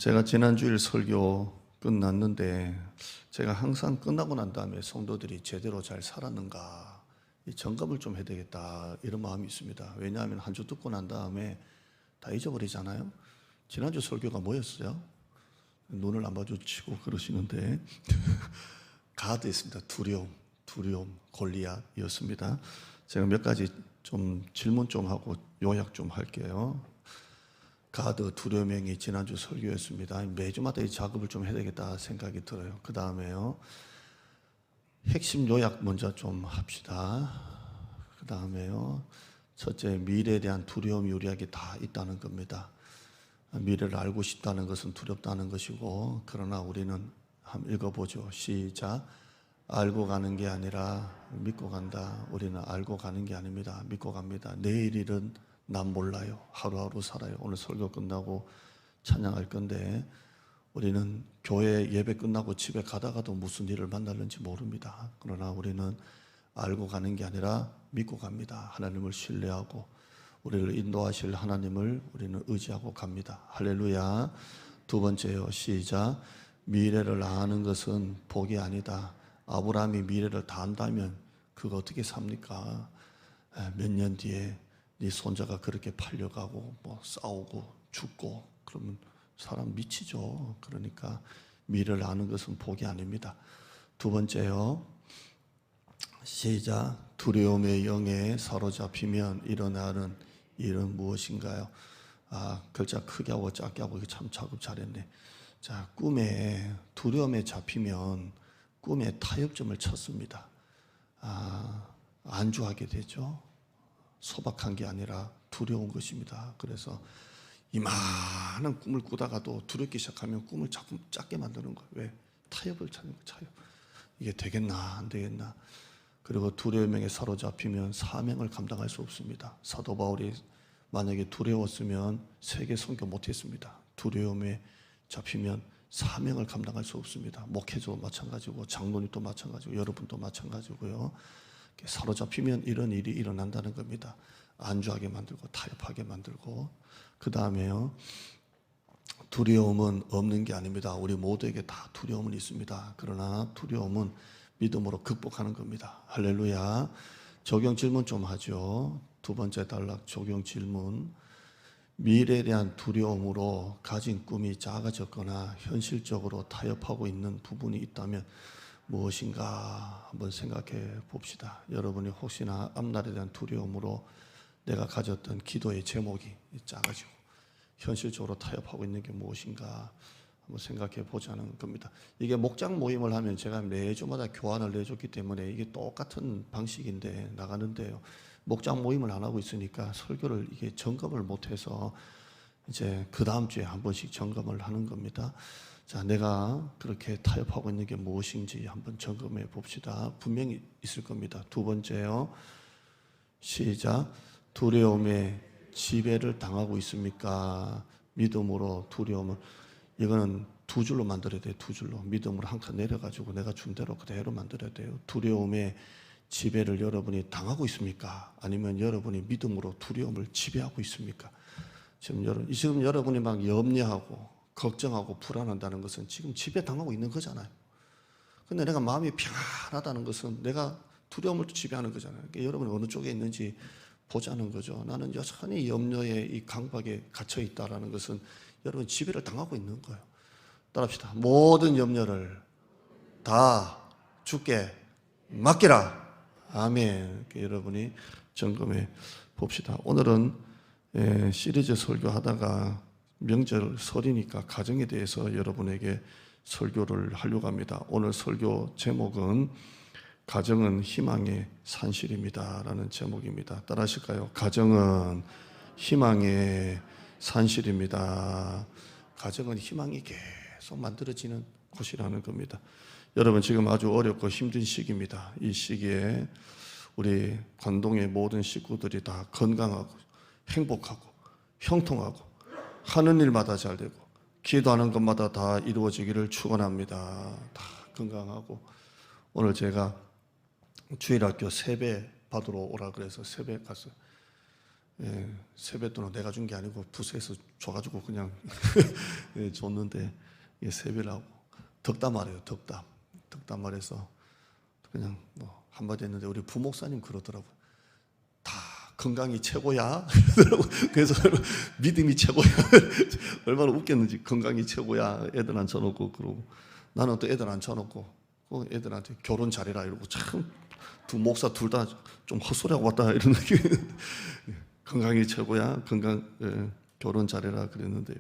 제가 지난주일 설교 끝났는데 제가 항상 끝나고 난 다음에 성도들이 제대로 잘 살았는가 이 점검을 좀 해야 되겠다 이런 마음이 있습니다. 왜냐하면 한 주 듣고 난 다음에 다 잊어버리잖아요. 지난주 설교가 뭐였어요? 눈을 안 마주치고 그러시는데 가드였습니다. 두려움, 골리앗이었습니다. 제가 몇 가지 좀 질문 좀 하고 요약 좀 할게요. 가드 두려움행위 지난주 설교였습니다. 매주마다 이 작업을 좀 해야 되겠다 생각이 들어요. 그 다음에요. 핵심 요약 먼저 좀 합시다. 그 다음에요. 첫째, 미래에 대한 두려움이 우리에게 다 있다는 겁니다. 미래를 알고 싶다는 것은 두렵다는 것이고, 그러나 우리는 한번 읽어보죠. 시작. 알고 가는 게 아니라 믿고 간다. 우리는 알고 가는 게 아닙니다. 믿고 갑니다. 내일 일은 난 몰라요. 하루하루 살아요. 오늘 설교 끝나고 찬양할 건데 우리는 교회 예배 끝나고 집에 가다가도 무슨 일을 만날는지 모릅니다. 그러나 우리는 알고 가는 게 아니라 믿고 갑니다. 하나님을 신뢰하고 우리를 인도하실 하나님을 우리는 의지하고 갑니다. 할렐루야. 두 번째요. 시작. 미래를 아는 것은 복이 아니다. 아브라함이 미래를 다 안다면 그거 어떻게 삽니까? 몇 년 뒤에 네 손자가 그렇게 팔려가고 뭐 싸우고 죽고 그러면 사람 미치죠. 그러니까 미래를 아는 것은 복이 아닙니다. 두 번째요. 시작. 두려움의 영에 사로잡히면 일어나는 일은 무엇인가요? 글자 크게 하고 작게 하고 참 작업 잘했네. 자, 꿈에 두려움에 잡히면 꿈에 타협점을 쳤습니다. 안주하게 되죠. 소박한 게 아니라 두려운 것입니다. 그래서 이만한 꿈을 꾸다가도 두렵기 시작하면 꿈을 자꾸 작게 만드는 거예요. 왜? 타협을 찾는 거예요. 타협. 이게 되겠나 안 되겠나. 그리고 두려움에 사로잡히면 사명을 감당할 수 없습니다. 사도 바울이 만약에 두려웠으면 세계 선교 못했습니다. 두려움에 잡히면 사명을 감당할 수 없습니다. 목회자도 마찬가지고 장로님도 마찬가지고 여러분도 마찬가지고요. 사로잡히면 이런 일이 일어난다는 겁니다. 안주하게 만들고 타협하게 만들고. 그 다음에요. 두려움은 없는 게 아닙니다. 우리 모두에게 다 두려움은 있습니다. 그러나 두려움은 믿음으로 극복하는 겁니다. 할렐루야. 적용 질문 좀 하죠. 두 번째 단락 적용 질문. 미래에 대한 두려움으로 가진 꿈이 작아졌거나 현실적으로 타협하고 있는 부분이 있다면 무엇인가 한번 생각해 봅시다. 여러분이 혹시나 앞날에 대한 두려움으로 내가 가졌던 기도의 제목이 작아지고 현실적으로 타협하고 있는 게 무엇인가 한번 생각해 보자는 겁니다. 이게 목장 모임을 하면 제가 매주마다 교환을 내줬기 때문에 이게 똑같은 방식인데 나가는데요. 목장 모임을 안 하고 있으니까 설교를 이게 점검을 못해서 이제 그 다음 주에 한 번씩 점검을 하는 겁니다. 자, 내가 그렇게 타협하고 있는 게 무엇인지 한번 점검해 봅시다. 분명히 있을 겁니다. 두 번째요. 시작. 두려움에 지배를 당하고 있습니까? 믿음으로 두려움을 이거는 두 줄로 만들어야 돼요. 두 줄로. 믿음으로 한 칸 내려가지고 내가 준 대로 그대로 만들어야 돼요. 두려움에 지배를 여러분이 당하고 있습니까? 아니면 여러분이 믿음으로 두려움을 지배하고 있습니까? 지금 여러분이 막 염려하고 걱정하고 불안한다는 것은 지금 지배당하고 있는 거잖아요. 근데 내가 마음이 평안하다는 것은 내가 두려움을 지배하는 거잖아요. 그러니까 여러분이 어느 쪽에 있는지 보자는 거죠. 나는 여전히 염려의 이 강박에 갇혀 있다라는 것은 여러분 지배를 당하고 있는 거예요. 따라합시다. 모든 염려를 다 주께 맡기라. 아멘. 여러분이 점검해 봅시다. 오늘은 시리즈 설교하다가 명절 설이니까 가정에 대해서 여러분에게 설교를 하려고 합니다. 오늘 설교 제목은 가정은 희망의 산실입니다 라는 제목입니다. 따라 하실까요? 가정은 희망의 산실입니다. 가정은 희망이 계속 만들어지는 곳이라는 겁니다. 여러분 지금 아주 어렵고 힘든 시기입니다. 이 시기에 우리 관동의 모든 식구들이 다 건강하고 행복하고 형통하고 하는 일마다 잘 되고 기도하는 것마다 다 이루어지기를 축원합니다. 다 건강하고 오늘 제가 주일학교 세배 받으러 오라 그래서 세배 갔어요. 세뱃돈은 내가 준 게 아니고 부서에서 줘가지고 그냥 줬는데 세배를 하고 덕담 말해요. 덕담 말해서 그냥 뭐 한마디 했는데 우리 부목사님 그러더라고요. 다 건강이 최고야. 그래서 믿음이 최고야. 얼마나 웃겼는지 건강이 최고야. 애들 앉혀놓고 그러고 나는 또 애들 앉혀놓고 애들한테 결혼 잘해라 이러고 참 두 목사 둘 다 좀 헛소리하고 왔다 이런 느낌. 건강이 최고야. 결혼 잘해라 그랬는데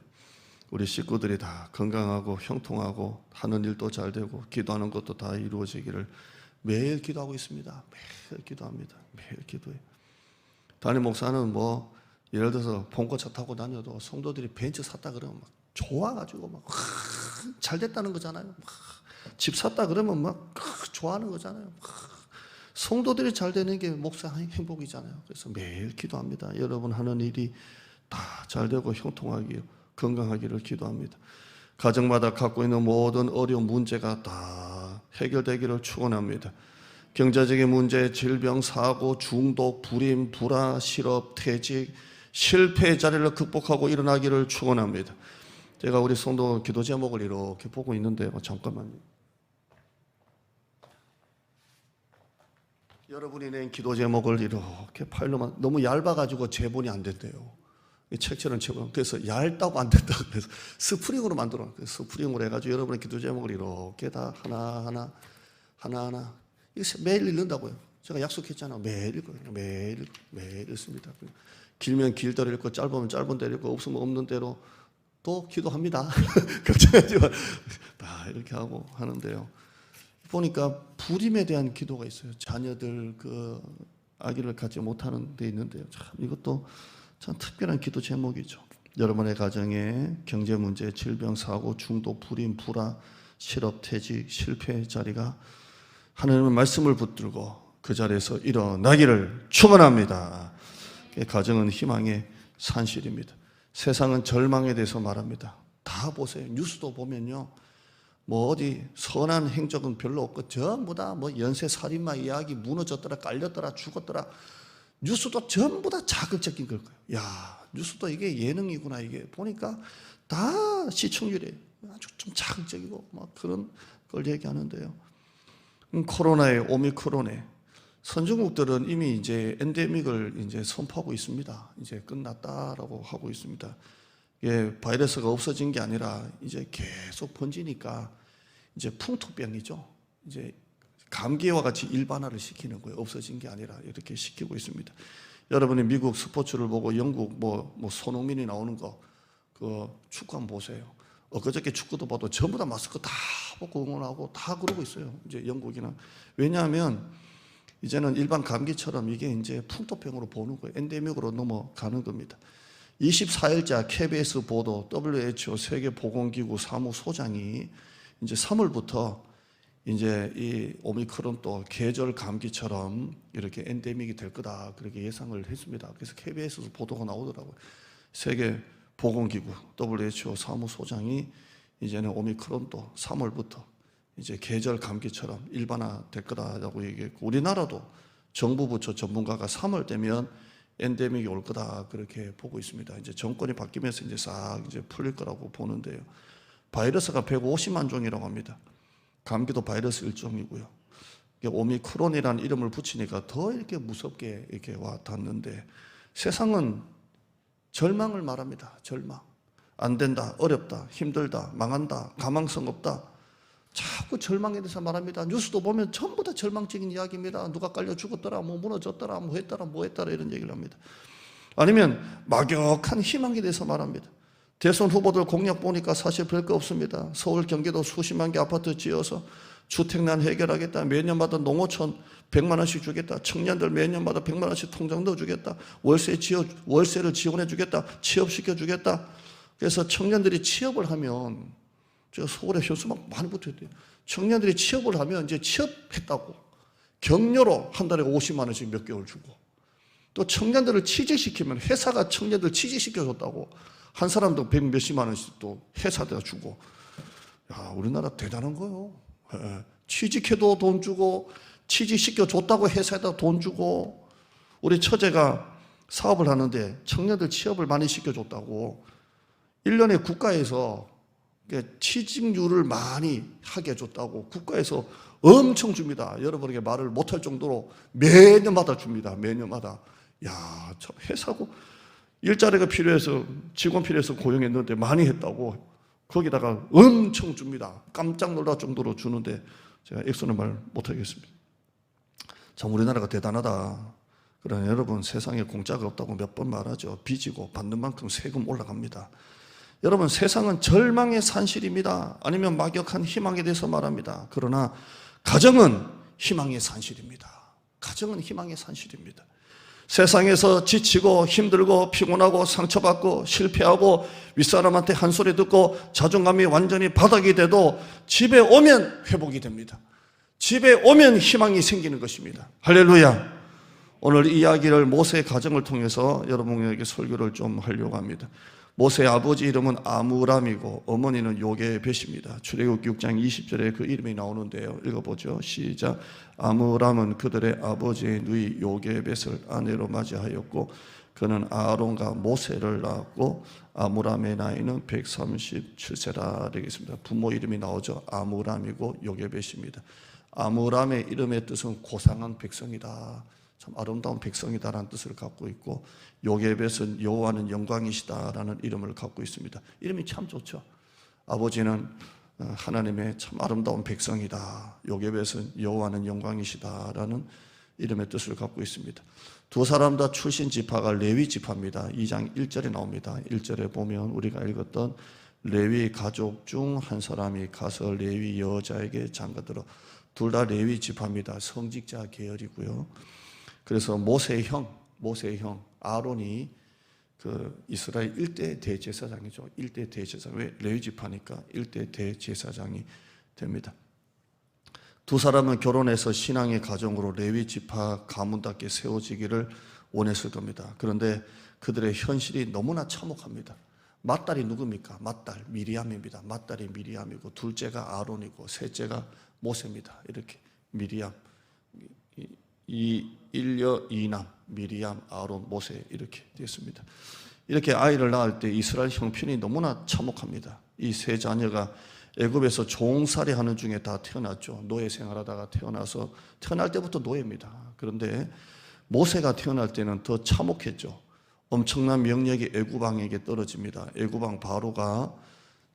우리 식구들이 다 건강하고 형통하고 하는 일도 잘 되고 기도하는 것도 다 이루어지기를 매일 기도하고 있습니다. 매일 기도합니다. 매일 기도해요. 담임 목사는 뭐 예를 들어서 봉고차 타고 다녀도 성도들이 벤츠 샀다 그러면 막 좋아가지고 막 잘 됐다는 거잖아요. 집 샀다 그러면 막 좋아하는 거잖아요. 성도들이 잘 되는 게 목사 행복이잖아요. 그래서 매일 기도합니다. 여러분 하는 일이 다 잘 되고 형통하기를 건강하기를 기도합니다. 가정마다 갖고 있는 모든 어려운 문제가 다 해결되기를 축원합니다. 경제적인 문제, 질병, 사고, 중독, 불임, 불화, 실업, 퇴직, 실패의 자리를 극복하고 일어나기를 축원합니다. 제가 우리 성도 기도 제목을 이렇게 보고 있는데요. 잠깐만요. 여러분이 낸 기도 제목을 이렇게 파일로만 너무 얇아가지고 제본이 안 된대요. 책처럼 제본. 그래서 얇다고 안 된다. 그래서 스프링으로 만들어. 스프링으로 해가지고 여러분의 기도 제목을 이렇게 다 하나하나 이거 매일 읽는다고요. 제가 약속했잖아요. 매일 읽어요. 매일 읽습니다. 길면 길대로 읽고 짧으면 짧은 대로 읽고 없으면 없는 대로 또 기도합니다. 걱정하지 마. 다 이렇게 하고 하는데요. 보니까 불임에 대한 기도가 있어요. 자녀들 아기를 갖지 못하는 데 있는데요. 참 이것도 참 특별한 기도 제목이죠. 여러분의 가정에 경제 문제, 질병, 사고, 중독, 불임, 불화, 실업, 퇴직, 실패의 자리가 하나님의 말씀을 붙들고 그 자리에서 일어나기를 축원합니다. 가정은 희망의 산실입니다. 세상은 절망에 대해서 말합니다. 다 보세요. 뉴스도 보면요. 뭐 어디 선한 행적은 별로 없고 전부 다 뭐 연쇄 살인마 이야기 무너졌더라 깔렸더라 죽었더라 뉴스도 전부 다 자극적인 걸 거예요. 야 뉴스도 이게 예능이구나 이게 보니까 다 시청률이 아주 좀 자극적이고 막 그런 걸 얘기하는데요. 코로나의 오미크론에 선진국들은 이미 이제 엔데믹을 이제 선포하고 있습니다. 이제 끝났다라고 하고 있습니다. 이게 바이러스가 없어진 게 아니라 이제 계속 번지니까 이제 풍토병이죠. 이제 감기와 같이 일반화를 시키는 거예요. 없어진 게 아니라 이렇게 시키고 있습니다. 여러분이 미국 스포츠를 보고 영국 뭐 손흥민이 나오는 거 그 축구 한번 보세요. 그저께 축구도 봐도 전부 다 마스크 다 벗고 응원하고 다 그러고 있어요. 이제 영국이나 왜냐하면 이제는 일반 감기처럼 이게 이제 풍토병으로 보는 거예요. 엔데믹으로 넘어가는 겁니다. 24일자 KBS 보도 WHO 세계보건기구 사무소장이 이제 3월부터 이제 이 오미크론 또 계절 감기처럼 이렇게 엔데믹이 될 거다 그렇게 예상을 했습니다. 그래서 KBS에서 보도가 나오더라고요. 세계보건기구 WHO 사무소장이 이제는 오미크론도 3월부터 이제 계절 감기처럼 일반화될 거다라고 얘기했고 우리나라도 정부 부처 전문가가 3월 되면 엔데믹이 올 거다 그렇게 보고 있습니다. 이제 정권이 바뀌면서 이제 싹 이제 풀릴 거라고 보는데요. 바이러스가 150만 종이라고 합니다. 감기도 바이러스 일종이고요. 오미크론이라는 이름을 붙이니까 더 이렇게 무섭게 이렇게 와 닿는데 세상은 절망을 말합니다. 절망. 안 된다, 어렵다, 힘들다, 망한다, 가망성 없다. 자꾸 절망에 대해서 말합니다. 뉴스도 보면 전부 다 절망적인 이야기입니다. 누가 깔려 죽었더라, 뭐 무너졌더라, 뭐 했더라 이런 얘기를 합니다. 아니면 막역한 희망에 대해서 말합니다. 대선 후보들 공약 보니까 사실 별거 없습니다. 서울, 경기도 수십만 개 아파트 지어서 주택난 해결하겠다. 매년마다 농어촌 100만 원씩 주겠다. 청년들 매년마다 100만 원씩 통장 넣어주겠다. 월세를 지원해 주겠다. 취업시켜 주겠다. 그래서 청년들이 취업을 하면 저 서울에 현수막 많이 붙어있대요. 청년들이 취업을 하면 이제 취업했다고 격려로 한 달에 50만 원씩 몇 개월 주고 또 청년들을 취직시키면 회사가 청년들 취직시켜줬다고 한 사람도 100 몇십만 원씩 또 회사에다 주고 야 우리나라 대단한 거예요. 취직해도 돈 주고 취직시켜줬다고 회사에다 돈 주고 우리 처제가 사업을 하는데 청년들 취업을 많이 시켜줬다고 1년에 국가에서 취직률을 많이 하게 해줬다고 국가에서 엄청 줍니다. 여러분에게 말을 못할 정도로 매년마다 줍니다. 매년마다. 야, 저 회사고 일자리가 필요해서 직원 필요해서 고용했는데 많이 했다고 거기다가 엄청 줍니다. 깜짝 놀랄 정도로 주는데 제가 액수는 말 못하겠습니다. 참 우리나라가 대단하다. 그러나 여러분, 세상에 공짜가 없다고 몇 번 말하죠. 빚이고 받는 만큼 세금 올라갑니다. 여러분, 세상은 절망의 산실입니다. 아니면 막역한 희망에 대해서 말합니다. 그러나 가정은 희망의 산실입니다. 가정은 희망의 산실입니다. 세상에서 지치고 힘들고 피곤하고 상처받고 실패하고 윗사람한테 한 소리 듣고 자존감이 완전히 바닥이 돼도 집에 오면 회복이 됩니다. 집에 오면 희망이 생기는 것입니다. 할렐루야. 오늘 이 이야기를 모세의 가정을 통해서 여러분에게 설교를 좀 하려고 합니다. 모세의 아버지 이름은 아므람이고 어머니는 요게벳입니다. 출애굽 6장 20절에 그 이름이 나오는데요. 읽어보죠. 시작. 아므람은 그들의 아버지의 누이 요게벳을 아내로 맞이하였고 그는 아론과 모세를 낳았고 아므람의 나이는 137세라 되겠습니다. 부모 이름이 나오죠. 아므람이고 요게벳입니다. 아므람의 이름의 뜻은 고상한 백성이다. 참 아름다운 백성이다라는 뜻을 갖고 있고 요게벳은 여호와는 영광이시다라는 이름을 갖고 있습니다. 이름이 참 좋죠. 아버지는 하나님의 참 아름다운 백성이다. 요게벳은 여호와는 영광이시다라는 이름의 뜻을 갖고 있습니다. 두 사람 다 출신 지파가 레위 지파입니다. 2장 1절에 나옵니다. 1절에 보면 우리가 읽었던 레위 가족 중 한 사람이 가서 레위 여자에게 장가들어. 둘 다 레위 지파입니다. 성직자 계열이고요. 그래서 모세의 형 아론이 그 이스라엘 1대 대제사장이죠. 1대 대제사장. 왜? 레위 지파니까 1대 대제사장이 됩니다. 두 사람은 결혼해서 신앙의 가정으로 레위 지파 가문답게 세워지기를 원했을 겁니다. 그런데 그들의 현실이 너무나 참혹합니다. 맏딸이 누굽니까? 맏딸 미리암입니다. 맏딸이 미리암이고 둘째가 아론이고 셋째가 모세입니다. 이렇게 미리암, 일녀 이남, 미리암, 아론, 모세 이렇게 되었습니다. 이렇게 아이를 낳을 때 이스라엘 형편이 너무나 참혹합니다. 이 세 자녀가 애굽에서 종살이 하는 중에 다 태어났죠. 노예 생활하다가 태어나서 태어날 때부터 노예입니다. 그런데 모세가 태어날 때는 더 참혹했죠. 엄청난 명령이 애굽 왕에게 떨어집니다. 애굽 왕 바로가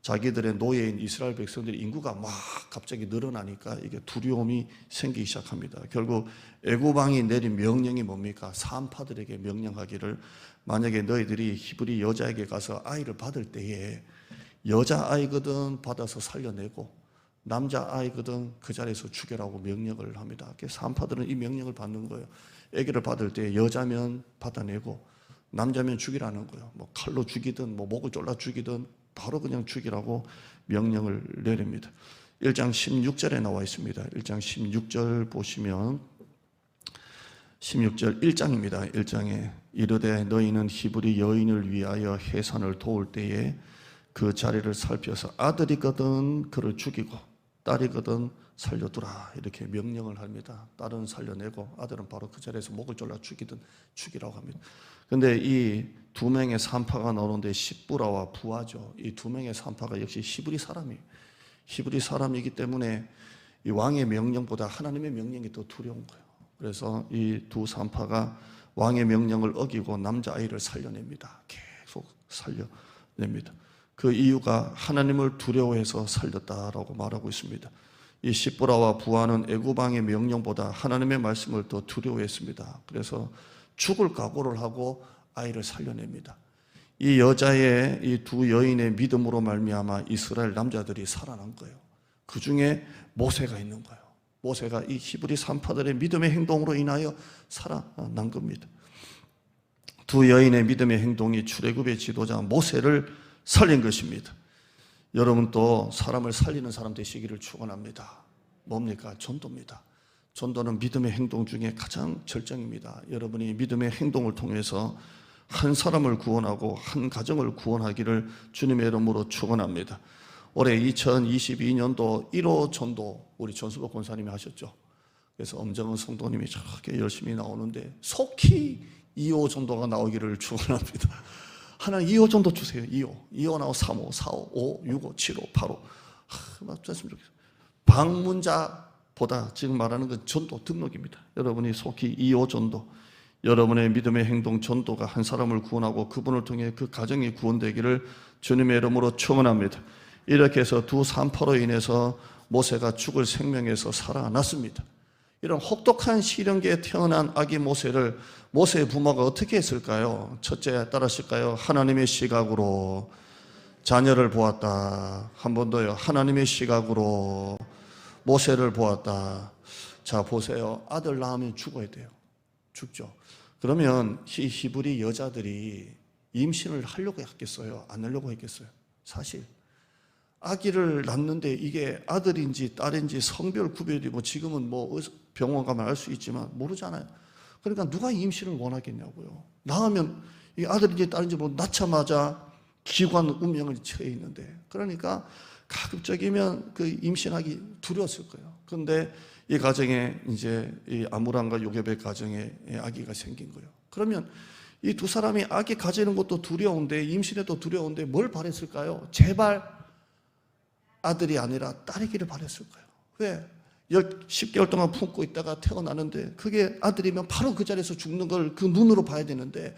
자기들의 노예인 이스라엘 백성들의 인구가 막 갑자기 늘어나니까 이게 두려움이 생기기 시작합니다. 결국 애굽 왕이 내린 명령이 뭡니까? 산파들에게 명령하기를 만약에 너희들이 히브리 여자에게 가서 아이를 받을 때에 여자아이거든 받아서 살려내고 남자아이거든 그 자리에서 죽여라고 명령을 합니다. 산파들은 이 명령을 받는 거예요. 아기를 받을 때 여자면 받아내고 남자면 죽이라는 거예요. 뭐 칼로 죽이든 뭐 목을 졸라 죽이든 바로 그냥 죽이라고 명령을 내립니다. 1장 16절에 나와 있습니다. 1장 16절 보시면 16절 1장입니다. 1장에 이르되 너희는 히브리 여인을 위하여 해산을 도울 때에 그 자리를 살펴서 아들이거든 그를 죽이고 딸이거든 살려두라 이렇게 명령을 합니다. 딸은 살려내고 아들은 바로 그 자리에서 목을 졸라 죽이든 죽이라고 합니다. 그런데 이 두 명의 산파가 나오는데 십부라와 부하죠. 이 두 명의 산파가 역시 히브리 사람이에요. 히브리 사람이기 때문에 이 왕의 명령보다 하나님의 명령이 더 두려운 거예요. 그래서 이 두 산파가 왕의 명령을 어기고 남자아이를 살려냅니다. 계속 살려냅니다. 그 이유가 하나님을 두려워해서 살렸다라고 말하고 있습니다. 이 십부라와 부하는 애굽 왕의 명령보다 하나님의 말씀을 더 두려워했습니다. 그래서 죽을 각오를 하고 아이를 살려냅니다. 이 여자의 이 두 여인의 믿음으로 말미암아 이스라엘 남자들이 살아난 거예요. 그 중에 모세가 있는 거예요. 모세가 이 히브리 산파들의 믿음의 행동으로 인하여 살아난 겁니다. 두 여인의 믿음의 행동이 출애굽의 지도자 모세를 살린 것입니다. 여러분 또 사람을 살리는 사람 되시기를 축원합니다. 뭡니까? 전도입니다. 전도는 믿음의 행동 중에 가장 절정입니다. 여러분이 믿음의 행동을 통해서 한 사람을 구원하고 한 가정을 구원하기를 주님의 이름으로 축원합니다. 올해 2022년도 1호 전도 우리 전수복 권사님이 하셨죠. 그래서 엄정은 성도님이 저렇게 열심히 나오는데 속히 2호 전도가 나오기를 축원합니다. 하나님 2호 전도 주세요. 2호 나오고 3호, 4호, 5, 6호, 7호, 8호. 맞았으면 좋겠어요. 방문자보다 지금 말하는 건 전도 등록입니다. 여러분이 속히 2호 전도, 여러분의 믿음의 행동 전도가 한 사람을 구원하고 그분을 통해 그 가정이 구원되기를 주님의 이름으로 축원합니다. 이렇게 해서 두 산파로 인해서 모세가 죽을 생명에서 살아났습니다. 이런 혹독한 시련기에 태어난 아기 모세를 모세의 부모가 어떻게 했을까요? 첫째 따라하실까요? 하나님의 시각으로 자녀를 보았다. 한 번 더요. 하나님의 시각으로 모세를 보았다. 자, 보세요. 아들 낳으면 죽어야 돼요. 죽죠. 그러면 히브리 여자들이 임신을 하려고 했겠어요? 안 하려고 했겠어요? 사실 아기를 낳는데 이게 아들인지 딸인지 성별 구별이 지금은 병원 가면 알 수 있지만 모르잖아요. 그러니까 누가 임신을 원하겠냐고요. 낳으면 이 아들인지 딸인지 낳자마자 기관 운명을 처해 있는데, 그러니까 가급적이면 그 임신하기 두려웠을 거예요. 그런데 이 가정에 이제 이 아므람과 요게벳 가정에 아기가 생긴 거예요. 그러면 이 두 사람이 아기 가지는 것도 두려운데 임신해도 두려운데 뭘 바랬을까요? 제발 아들이 아니라 딸이기를 바랬을 거예요. 왜? 10개월 동안 품고 있다가 태어나는데 그게 아들이면 바로 그 자리에서 죽는 걸 그 눈으로 봐야 되는데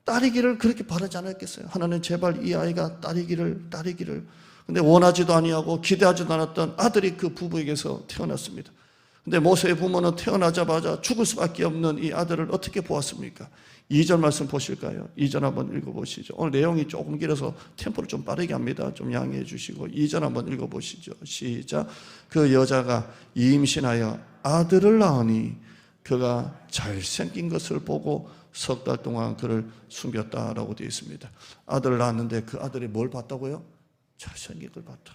딸이기를 그렇게 바라지 않았겠어요? 하나님 제발 이 아이가 딸이기를. 근데 원하지도 아니하고 기대하지도 않았던 아들이 그 부부에게서 태어났습니다. 근데 모세의 부모는 태어나자마자 죽을 수밖에 없는 이 아들을 어떻게 보았습니까? 2절 말씀 보실까요? 2절 한번 읽어보시죠. 오늘 내용이 조금 길어서 템포를 좀 빠르게 합니다. 좀 양해해 주시고 2절 한번 읽어보시죠. 시작. 그 여자가 임신하여 아들을 낳으니 그가 잘생긴 것을 보고 석 달 동안 그를 숨겼다라고 되어 있습니다. 아들을 낳았는데 그 아들이 뭘 봤다고요? 잘생긴 걸 봤다.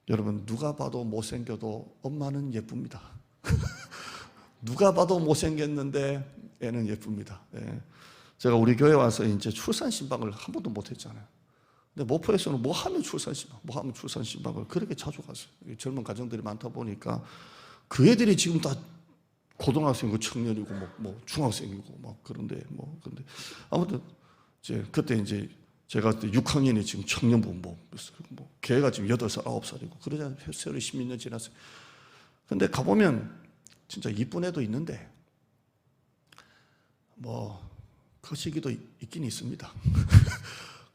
여러분, 누가 봐도 못생겨도 엄마는 예쁩니다. 누가 봐도 못생겼는데 애는 예쁩니다. 예. 제가 우리 교회 와서 이제 출산 신방을 한 번도 못 했잖아요. 근데 모포에서는 뭐 하면 출산 신방을 그렇게 자주 갔어요. 젊은 가정들이 많다 보니까 그 애들이 지금 다 고등학생이고 청년이고 중학생이고 그런데 아무튼 그때 이제 제가 그때 6학년이 지금 청년부모였어요. 걔가 지금 8살, 9살이고 그러잖아요. 세월이 10몇 년 지났어요. 근데 가보면 진짜 이쁜 애도 있는데 그 시기도 있긴 있습니다.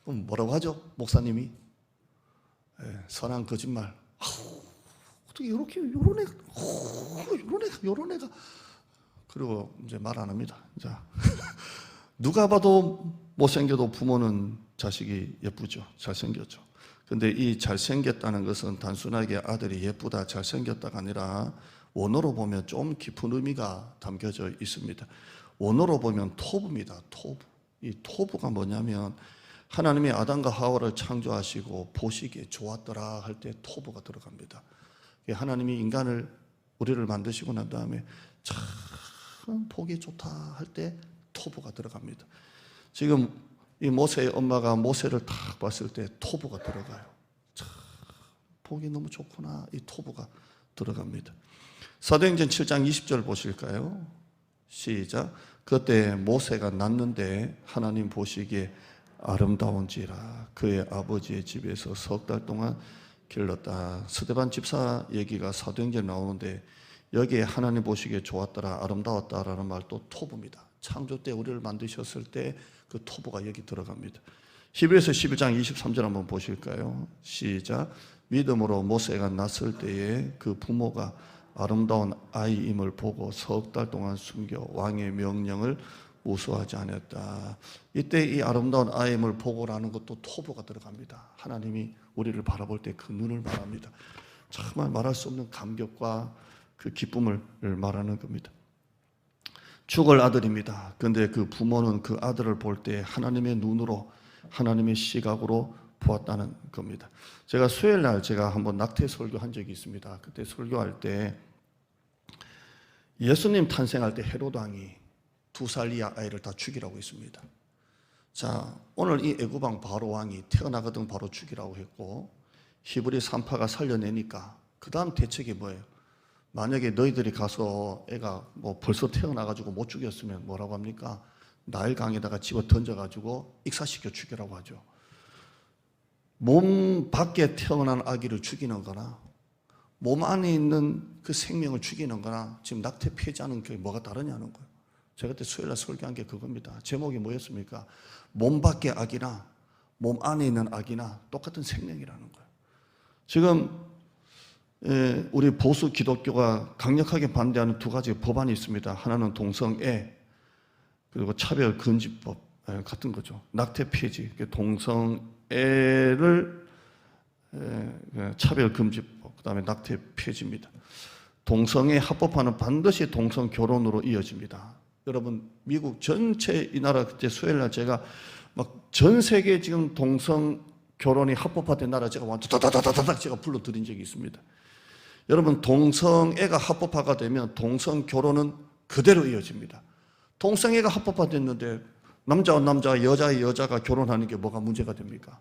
그럼 뭐라고 하죠? 목사님이 선한 거짓말. 어떻게 요런 애가 그리고 이제 말 안 합니다. 자, 누가 봐도 못생겨도 부모는 자식이 예쁘죠. 잘생겼죠. 근데 이 잘생겼다는 것은 단순하게 아들이 예쁘다, 잘생겼다가 아니라 원어로 보면 좀 깊은 의미가 담겨져 있습니다. 원어로 보면 토부입니다. 토부. 이 토부가 뭐냐면 하나님이 아담과 하와를 창조하시고 보시기에 좋았더라 할 때 토부가 들어갑니다. 하나님이 우리를 만드시고 난 다음에 참 보기 좋다 할 때 토부가 들어갑니다. 지금 이 모세의 엄마가 모세를 딱 봤을 때 토부가 들어가요. 참 보기 너무 좋구나. 이 토부가 들어갑니다. 사도행전 7장 20절 보실까요? 시작. 그때 모세가 낳는데 하나님 보시기에 아름다운지라 그의 아버지의 집에서 석 달 동안 길렀다. 스데반 집사 얘기가 사도행전에 나오는데 여기에 하나님 보시기에 좋았더라, 아름다웠다라는 말도 토부입니다. 창조 때 우리를 만드셨을 때 그 토부가 여기 들어갑니다. 히브리서 11장 23절 한번 보실까요? 시작. 믿음으로 모세가 낳았을 때에 그 부모가 아름다운 아이임을 보고 석 달 동안 숨겨 왕의 명령을 무수하지 않았다. 이때 이 아름다운 아이임을 보고라는 것도 토부가 들어갑니다. 하나님이 우리를 바라볼 때 그 눈을 말합니다. 정말 말할 수 없는 감격과 그 기쁨을 말하는 겁니다. 죽을 아들입니다. 그런데 그 부모는 그 아들을 볼 때 하나님의 눈으로, 하나님의 시각으로 보았다는 겁니다. 제가 수요일 날 제가 한번 낙태 설교한 적이 있습니다. 그때 설교할 때 예수님 탄생할 때 헤로드 왕이 2살 이하 아이를 다 죽이라고 했습니다. 자, 오늘 이 애굽왕 바로 왕이 태어나거든 바로 죽이라고 했고 히브리 산파가 살려내니까 그 다음 대책이 뭐예요? 만약에 너희들이 가서 애가 벌써 태어나가지고 못 죽였으면 뭐라고 합니까? 나일강에다가 집어 던져가지고 익사시켜 죽이라고 하죠. 몸 밖에 태어난 아기를 죽이는 거나 몸 안에 있는 그 생명을 죽이는 거나 지금 낙태 폐지하는 게 뭐가 다르냐는 거예요. 제가 그때 수요일날 설교한 게 그겁니다. 제목이 뭐였습니까? 몸 밖의 악이나 몸 안에 있는 악이나 똑같은 생명이라는 거예요. 지금 우리 보수 기독교가 강력하게 반대하는 두 가지 법안이 있습니다. 하나는 동성애, 그리고 차별금지법 같은 거죠. 낙태 폐지, 동성애를 차별금지법, 그 다음에 낙태 폐지입니다. 동성애 합법화는 반드시 동성 결혼으로 이어집니다. 여러분, 미국 전체 이 나라 그때 수요일날 제가 막 전 세계 지금 동성 결혼이 합법화된 나라 제가 완전 다다다다닥 제가 불러드린 적이 있습니다. 여러분, 동성애가 합법화가 되면 동성 결혼은 그대로 이어집니다. 동성애가 합법화됐는데 남자와 남자, 여자와 여자가 결혼하는 게 뭐가 문제가 됩니까?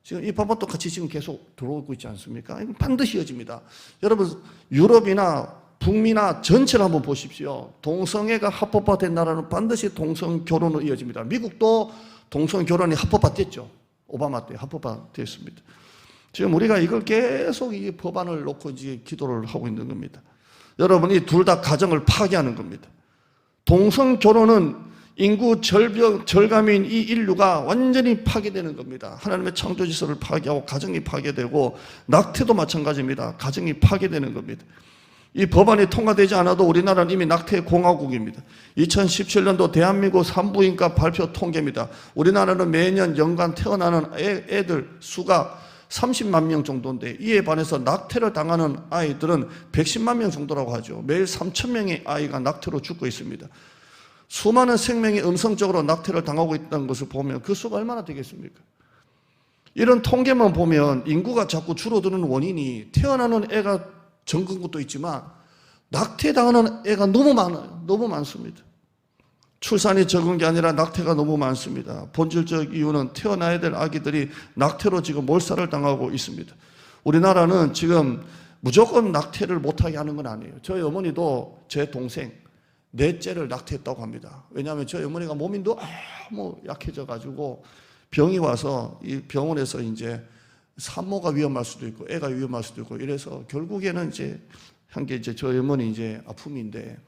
지금 이 법안도 같이 지금 계속 들어오고 있지 않습니까? 이건 반드시 이어집니다. 여러분, 유럽이나 북미나 전체를 한번 보십시오. 동성애가 합법화된 나라는 반드시 동성 결혼으로 이어집니다. 미국도 동성 결혼이 합법화됐죠. 오바마 때 합법화됐습니다. 지금 우리가 이걸 계속 이 법안을 놓고 이제 기도를 하고 있는 겁니다. 여러분, 이 둘 다 가정을 파괴하는 겁니다. 동성 결혼은 인구 절감인 이 인류가 완전히 파괴되는 겁니다. 하나님의 창조 질서를 파괴하고 가정이 파괴되고 낙태도 마찬가지입니다. 가정이 파괴되는 겁니다. 이 법안이 통과되지 않아도 우리나라는 이미 낙태 공화국입니다. 2017년도 대한민국 산부인과 발표 통계입니다. 우리나라는 매년 연간 태어나는 애들 수가 30만 명 정도인데 이에 반해서 낙태를 당하는 아이들은 110만 명 정도라고 하죠. 매일 3천 명의 아이가 낙태로 죽고 있습니다. 수많은 생명이 음성적으로 낙태를 당하고 있다는 것을 보면 그 수가 얼마나 되겠습니까? 이런 통계만 보면 인구가 자꾸 줄어드는 원인이 태어나는 애가 적은 것도 있지만 낙태당하는 애가 너무 많아요. 너무 많습니다. 출산이 적은 게 아니라 낙태가 너무 많습니다. 본질적 이유는 태어나야 될 아기들이 낙태로 지금 몰살을 당하고 있습니다. 우리나라는 지금 무조건 낙태를 못하게 하는 건 아니에요. 저희 어머니도 제 동생 넷째를 낙태했다고 합니다. 왜냐하면 저희 어머니가 몸이 너무 약해져가지고 병이 와서 이 병원에서 이제 산모가 위험할 수도 있고 애가 위험할 수도 있고 이래서 결국에는 이제 한 게 이제 저희 어머니 이제 아픔인데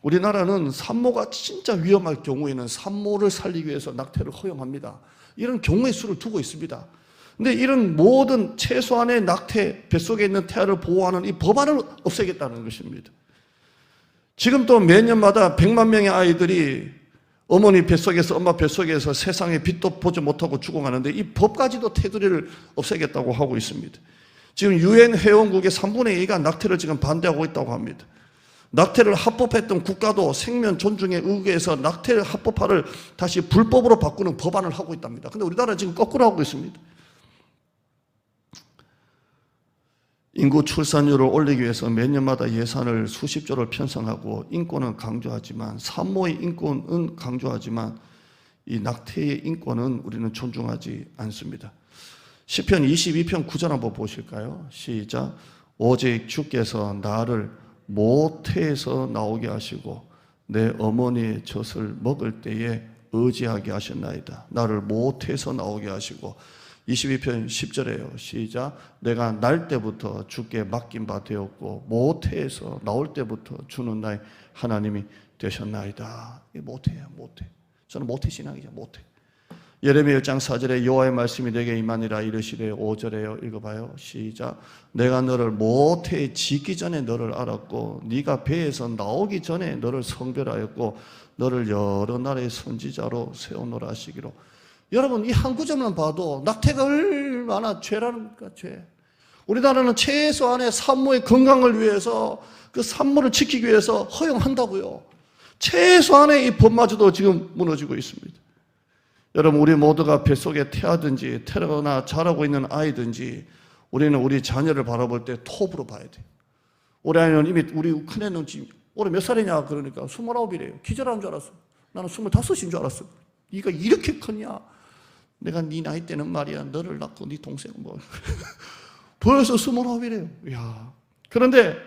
우리나라는 산모가 진짜 위험할 경우에는 산모를 살리기 위해서 낙태를 허용합니다. 이런 경우의 수를 두고 있습니다. 근데 이런 모든 최소한의 낙태, 뱃속에 있는 태아를 보호하는 이 법안을 없애겠다는 것입니다. 지금 또 매년마다 100만 명의 아이들이 어머니 뱃속에서, 엄마 뱃속에서 세상에 빛도 보지 못하고 죽어가는데 이 법까지도 테두리를 없애겠다고 하고 있습니다. 지금 유엔 회원국의 3분의 2가 낙태를 지금 반대하고 있다고 합니다. 낙태를 합법했던 국가도 생명 존중에 의거해서 낙태 합법화를 다시 불법으로 바꾸는 법안을 하고 있답니다. 근데 우리나라는 지금 거꾸로 하고 있습니다. 인구 출산율을 올리기 위해서 매년마다 예산을 수십조를 편성하고 인권은 강조하지만 산모의 인권은 강조하지만 이 낙태의 인권은 우리는 존중하지 않습니다. 시편 22편 9절 한번 보실까요? 시작. 오직 주께서 나를 모태에서 나오게 하시고 내 어머니의 젖을 먹을 때에 의지하게 하셨나이다. 나를 모태에서 나오게 하시고 22편 10절에요. 시작. 내가 날 때부터 주께 맡긴 바 되었고 모태에서 나올 때부터 주는 나의 하나님이 되셨나이다. 이게 모태예요. 모태. 저는 모태 신앙이죠. 모태. 예레미야 1장 4절에 여호와의 말씀이 내게 임하니라 이르시되 5절에요. 읽어봐요. 시작. 내가 너를 모태에 짓기 전에 너를 알았고 네가 배에서 나오기 전에 너를 성별하였고 너를 여러 나라의 선지자로 세우노라 하시기로. 여러분, 이 한 구절만 봐도 낙태가 얼마나 죄라는 까 죄. 우리나라는 최소한의 산모의 건강을 위해서 그 산모를 지키기 위해서 허용한다고요. 최소한의 이 법마저도 지금 무너지고 있습니다. 여러분, 우리 모두가 뱃속에 태아든지 태어나 자라고 있는 아이든지 우리는 우리 자녀를 바라볼 때 톱으로 봐야 돼요. 우리 아이는 이미 우리 큰애는 지금 올해 몇 살이냐 그러니까 29이래요. 기절한 줄 알았어. 나는 25인 줄 알았어. 네가 이렇게 컸냐? 내가 네 나이 때는 말이야 너를 낳고 네 동생은 뭐 벌써 29이래요. 이야. 그런데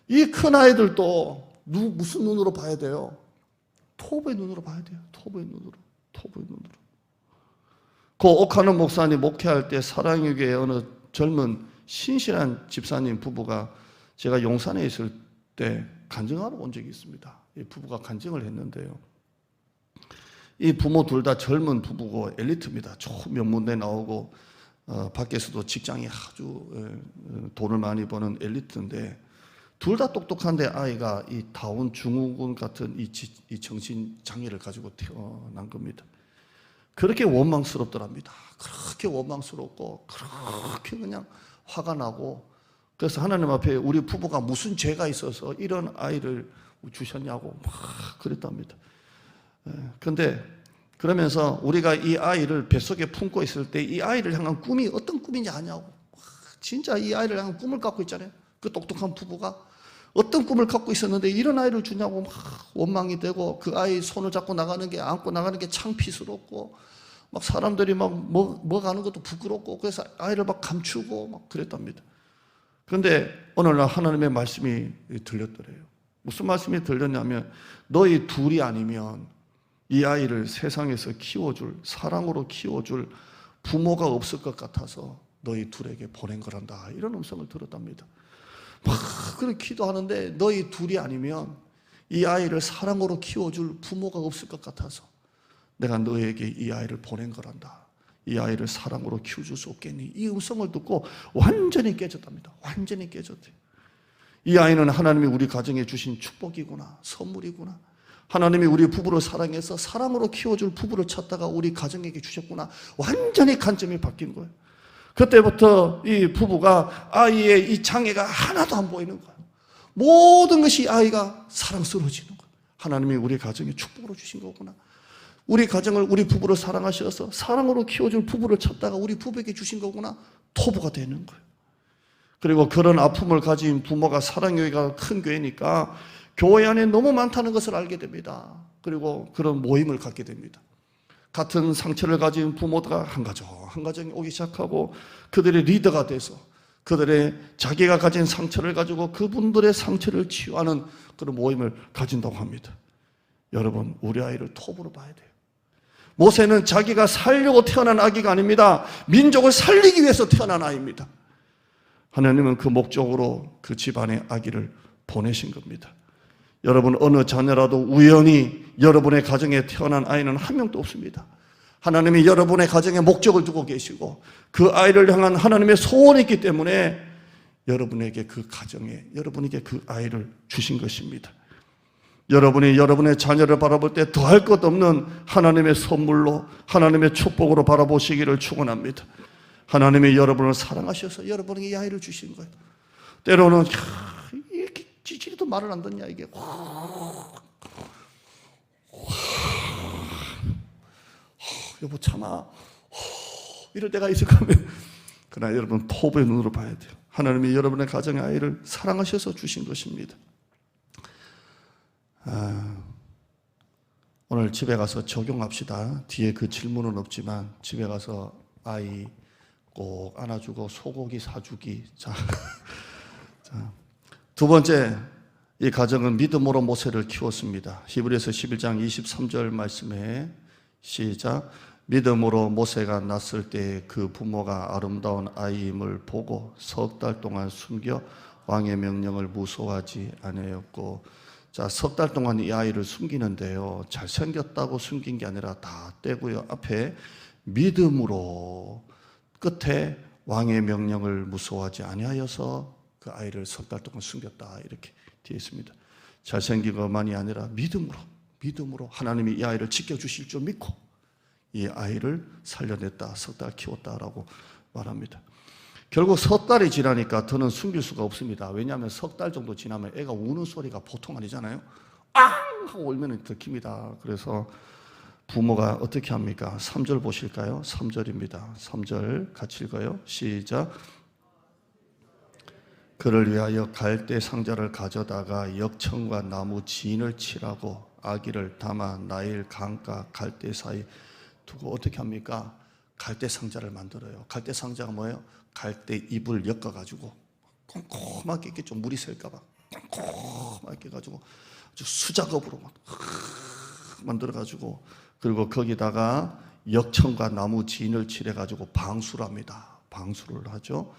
이 큰 아이들도 무슨 눈으로 봐야 돼요? 톱의 눈으로 봐야 돼요. 토부의 눈으로. 그 옥하는 목사님 목회할 때 사랑의 교회 어느 젊은 신실한 집사님 부부가 제가 용산에 있을 때 간증하러 온 적이 있습니다. 이 부부가 간증을 했는데요. 이 부모 둘 다 젊은 부부고 엘리트입니다. 좋은 명문대 나오고 밖에서도 직장이 아주 돈을 많이 버는 엘리트인데 둘 다 똑똑한데 아이가 이 다운 증후군 같은 이 정신 장애를 가지고 태어난 겁니다. 그렇게 원망스럽더랍니다. 그렇게 원망스럽고 그렇게 그냥 화가 나고 그래서 하나님 앞에 우리 부부가 무슨 죄가 있어서 이런 아이를 주셨냐고 막 그랬답니다. 그런데 그러면서 우리가 이 아이를 뱃속에 품고 있을 때 이 아이를 향한 꿈이 어떤 꿈인지 아냐고. 진짜 이 아이를 향한 꿈을 갖고 있잖아요. 그 똑똑한 부부가 어떤 꿈을 갖고 있었는데 이런 아이를 주냐고 막 원망이 되고 그 아이 손을 잡고 나가는 게 안고 나가는 게 창피스럽고 막 사람들이 막 뭐 가는 것도 부끄럽고 그래서 아이를 막 감추고 막 그랬답니다. 그런데 오늘날 하나님의 말씀이 들렸더래요. 무슨 말씀이 들렸냐면 너희 둘이 아니면 이 아이를 세상에서 키워줄 사랑으로 키워줄 부모가 없을 것 같아서 너희 둘에게 보낸 거란다. 이런 음성을 들었답니다. 막 그렇게 기도하는데 너희 둘이 아니면 이 아이를 사랑으로 키워줄 부모가 없을 것 같아서 내가 너에게 이 아이를 보낸 거란다. 이 아이를 사랑으로 키워줄 수 없겠니? 이 음성을 듣고 완전히 깨졌답니다. 완전히 깨졌대요. 이 아이는 하나님이 우리 가정에 주신 축복이구나, 선물이구나. 하나님이 우리 부부를 사랑해서 사랑으로 키워줄 부부를 찾다가 우리 가정에게 주셨구나. 완전히 관점이 바뀐 거예요. 그때부터 이 부부가 아이의 이 장애가 하나도 안 보이는 거예요. 모든 것이 아이가 사랑스러워지는 거예요. 하나님이 우리 가정에 축복으로 주신 거구나. 우리 가정을 우리 부부를 사랑하셔서 사랑으로 키워줄 부부를 찾다가 우리 부부에게 주신 거구나. 토부가 되는 거예요. 그리고 그런 아픔을 가진 부모가 사랑교회가 큰 교회니까 교회 안에 너무 많다는 것을 알게 됩니다. 그리고 그런 모임을 갖게 됩니다. 같은 상처를 가진 부모가 한 가정이 오기 시작하고 그들의 리더가 돼서 그들의 자기가 가진 상처를 가지고 그분들의 상처를 치유하는 그런 모임을 가진다고 합니다. 여러분, 우리 아이를 톱으로 봐야 돼요. 모세는 자기가 살려고 태어난 아기가 아닙니다. 민족을 살리기 위해서 태어난 아이입니다. 하나님은 그 목적으로 그 집안의 아기를 보내신 겁니다. 여러분, 어느 자녀라도 우연히 여러분의 가정에 태어난 아이는 한 명도 없습니다. 하나님이 여러분의 가정에 목적을 두고 계시고 그 아이를 향한 하나님의 소원이 있기 때문에 여러분에게 그 가정에 여러분에게 그 아이를 주신 것입니다. 여러분이 여러분의 자녀를 바라볼 때 더할 것 없는 하나님의 선물로 하나님의 축복으로 바라보시기를 축원합니다. 하나님이 여러분을 사랑하셔서 여러분에게 이 아이를 주신 거예요. 때로는 이렇게 지지리도 말을 안 듣냐 이게 여보 참아 이럴 때가 있을 거면 그러나 여러분 토부의 눈으로 봐야 돼요. 하나님이 여러분의 가정의 아이를 사랑하셔서 주신 것입니다. 오늘 집에 가서 적용합시다. 뒤에 그 질문은 없지만 집에 가서 아이 꼭 안아주고 소고기 사주기. 자, 두 번째, 이 가정은 믿음으로 모세를 키웠습니다. 히브리서 11장 23절 말씀에 시작. 믿음으로 모세가 낳았을 때 그 부모가 아름다운 아이임을 보고 석 달 동안 숨겨 왕의 명령을 무소하지 아니하였고. 자, 석 달 동안 이 아이를 숨기는데요, 잘생겼다고 숨긴 게 아니라 다 떼고요, 앞에 믿음으로 끝에 왕의 명령을 무소하지 아니하여서 그 아이를 석 달 동안 숨겼다 이렇게 되어 있습니다. 잘생긴 것만이 아니라 믿음으로 하나님이 이 아이를 지켜주실 줄 믿고 이 아이를 살려냈다, 석 달 키웠다라고 말합니다. 결국 석 달이 지나니까 더는 숨길 수가 없습니다. 왜냐하면 석 달 정도 지나면 애가 우는 소리가 보통 아니잖아요. 앙! 하고 울면 들킵니다. 그래서 부모가 어떻게 합니까? 3절 보실까요? 3절입니다. 3절 같이 읽어요. 시작. 그를 위하여 갈대 상자를 가져다가 역청과 나무 진을 칠하고 아기를 담아 나일 강가 갈대 사이 두고 어떻게 합니까? 갈대 상자를 만들어요. 갈대 상자가 뭐예요? 갈대 잎을 엮어가지고 꼼꼼하게 이렇게 좀 물이 셀까봐 꼼꼼하게 해가지고 아주 수작업으로 막 만들어가지고, 그리고 거기다가 역청과 나무 진을 칠해가지고 방수를 합니다. 방수를 하죠.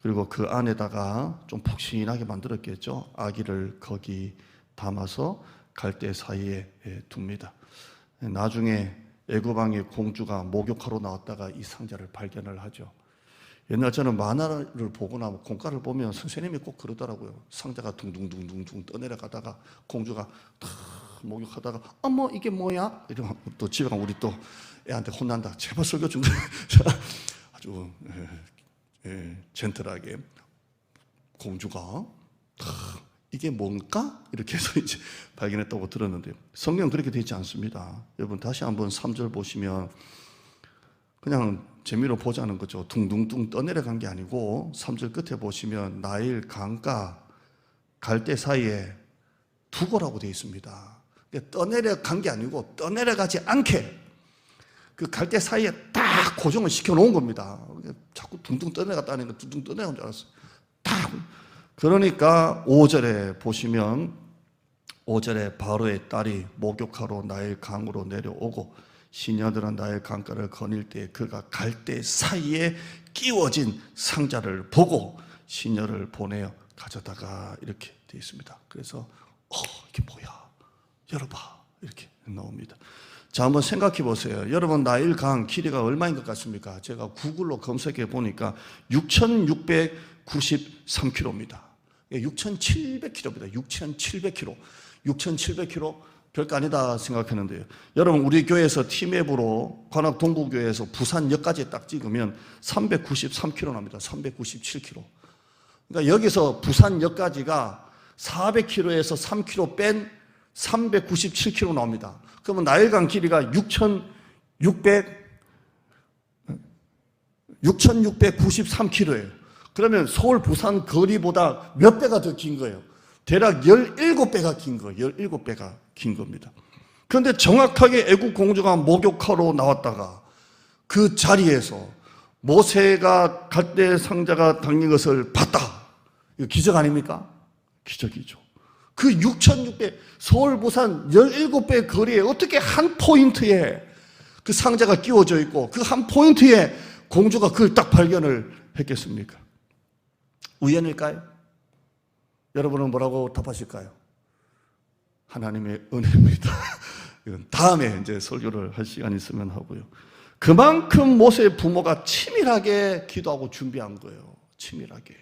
그리고 그 안에다가 좀 푹신하게 만들었겠죠. 아기를 거기 담아서 갈대 사이에 둡니다. 나중에 애굽 왕의 공주가 목욕하러 나왔다가 이 상자를 발견을 하죠. 옛날 저는 만화를 보거나 공과를 보면 선생님이 꼭 그러더라고요. 상자가 둥둥둥둥 떠내려가다가 공주가 탁 목욕하다가 어머 이게 뭐야? 이러면 또 집에 가면 우리 또 애한테 혼난다. 제발 설교 좀 아주 젠틀하게 공주가 이게 뭔가? 이렇게 해서 이제 발견했다고 들었는데요. 성경 그렇게 되어 있지 않습니다. 여러분 다시 한번 3절 보시면 그냥 재미로 보자는 거죠. 둥둥둥 떠내려간 게 아니고 3절 끝에 보시면 나일 강가 갈대 사이에 두고라고 되어 있습니다. 떠내려간 게 아니고 떠내려가지 않게 그 갈대 사이에 딱 고정을 시켜 놓은 겁니다. 자꾸 둥둥 떠내려갔다는 거 둥둥 떠내려간 줄 알았어요. 딱. 그러니까 5절에 보시면 5절에 바로의 딸이 목욕하러 나일 강으로 내려오고 시녀들은 나일 강가를 거닐 때 그가 갈대 사이에 끼워진 상자를 보고 시녀를 보내어 가져다가 이렇게 되어 있습니다. 그래서 이게 뭐야? 열어봐. 이렇게 나옵니다. 자, 한번 생각해 보세요. 여러분 나일 강 길이가 얼마인 것 같습니까? 제가 구글로 검색해 보니까 6,693km입니다. 6,700km입니다. 6,700km. 6,700km 별거 아니다 생각했는데요. 여러분 우리 교회에서 티맵으로 관악 동구교회에서 부산역까지 딱 찍으면 393km 납니다. 397km. 그러니까 여기서 부산역까지가 400km에서 3km 뺀 397km 나옵니다. 그러면 나일강 길이가 6,693km예요. 그러면 서울 부산 거리보다 몇 배가 더 긴 거예요? 대략 17배가 긴 거예요. 17배가 긴 겁니다. 그런데 정확하게 애국 공주가 목욕하러 나왔다가 그 자리에서 모세가 갈대 상자가 담긴 것을 봤다. 이거 기적 아닙니까? 기적이죠. 그 6,600 서울 부산 17배 거리에 어떻게 한 포인트에 그 상자가 끼워져 있고 그 한 포인트에 공주가 그걸 딱 발견을 했겠습니까? 우연일까요? 여러분은 뭐라고 답하실까요? 하나님의 은혜입니다. 이건 다음에 이제 설교를 할 시간이 있으면 하고요. 그만큼 모세의 부모가 치밀하게 기도하고 준비한 거예요. 치밀하게.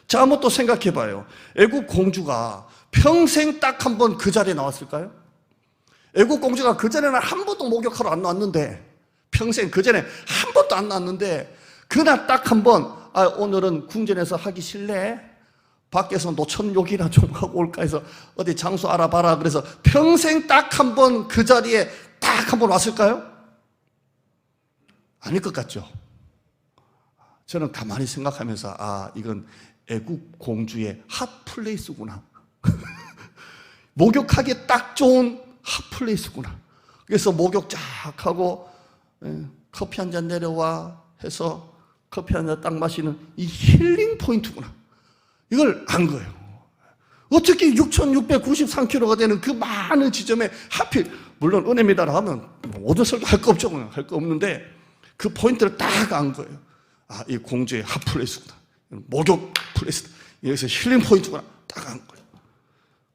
자, 한번 또 생각해 봐요. 애국 공주가 평생 딱 한 번 그 자리에 나왔을까요? 애국 공주가 그 전에는 한 번도 목욕하러 안 나왔는데, 평생 그 전에 한 번도 안 나왔는데, 그날 딱 한 번, 오늘은 궁전에서 하기 싫네? 밖에서 노천욕이나 좀 하고 올까 해서 어디 장소 알아봐라. 그래서 평생 딱 한 번 그 자리에 딱 한 번 왔을까요? 아닐 것 같죠? 저는 가만히 생각하면서 이건 애국 공주의 핫플레이스구나. 목욕하기 딱 좋은 핫플레이스구나. 그래서 목욕 쫙 하고 커피 한 잔 내려와 해서 커피 한 잔 딱 마시는 이 힐링 포인트구나. 이걸 안 거예요. 어떻게 6,693km가 되는 그 많은 지점에 하필, 물론 은혜입니다라 하면 모든 설교 할 거 없죠. 할 거 없는데 그 포인트를 딱 안 거예요. 이 공주의 핫플레이스구나. 목욕 플레이스. 여기서 힐링 포인트구나. 딱 안 거예요.